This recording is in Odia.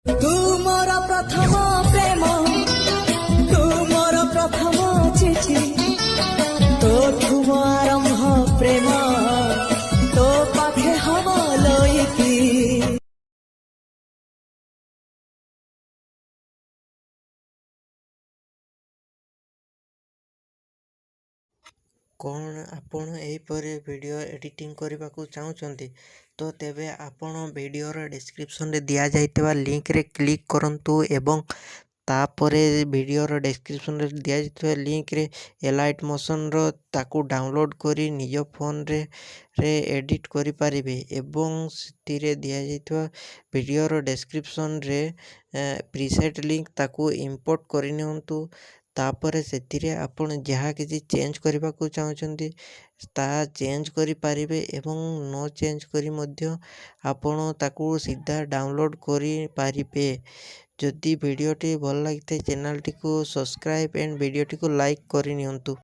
ତୁମର ପ୍ରଥମ ପ୍ରେମ, ତୁମର ପ୍ରଥମ ଚିଠି, ତୋଠୁ ମୋ ଆରମ୍ଭ ପ୍ରେମ, ତୋ ପାଖେ ହବ ଲଇକି। କ'ଣ ଆପଣ ଏହିପରି ଭିଡ଼ିଓ ଏଡ଼ିଟିଂ କରିବାକୁ ଚାହୁଁଛନ୍ତି? ତ ତେବେ ଆପଣ ଭିଡ଼ିଓର ଡେସ୍କ୍ରିପସନ୍ରେ ଦିଆଯାଇଥିବା ଲିଙ୍କରେ କ୍ଲିକ୍ କରନ୍ତୁ ଏବଂ ତାପରେ ଭିଡ଼ିଓର ଡେସ୍କ୍ରିପସନ୍ରେ ଦିଆଯାଇଥିବା ଲିଙ୍କରେ ଏଲାଇଟ୍ ମୋସନ୍ର ତାକୁ ଡାଉନଲୋଡ଼୍ କରି ନିଜ ଫୋନ୍ରେ ଏଡ଼ିଟ୍ କରିପାରିବେ ଏବଂ ସେଥିରେ ଦିଆଯାଇଥିବା ଭିଡ଼ିଓର ଡେସ୍କ୍ରିପସନ୍ରେ ପ୍ରିସେଟ୍ ଲିଙ୍କ ତାକୁ ଇମ୍ପୋର୍ଟ କରିନିଅନ୍ତୁ। ତାପରେ ସେଥିରେ ଆପଣ ଯାହା କିଛି ଚେଞ୍ଜ କରିବାକୁ ଚାହୁଁଛନ୍ତି ତାହା ଚେଞ୍ଜ କରିପାରିବେ ଏବଂ ନ ଚେଞ୍ଜ କରି ମଧ୍ୟ ଆପଣ ତାକୁ ସିଧା ଡାଉନଲୋଡ଼୍ କରିପାରିବେ। ଯଦି ଭିଡ଼ିଓଟି ଭଲ ଲାଗିଥାଏ ଚ୍ୟାନେଲଟିକୁ ସବସ୍କ୍ରାଇବ୍ ଏଣ୍ଡ ଭିଡ଼ିଓଟିକୁ ଲାଇକ୍ କରିନିଅନ୍ତୁ।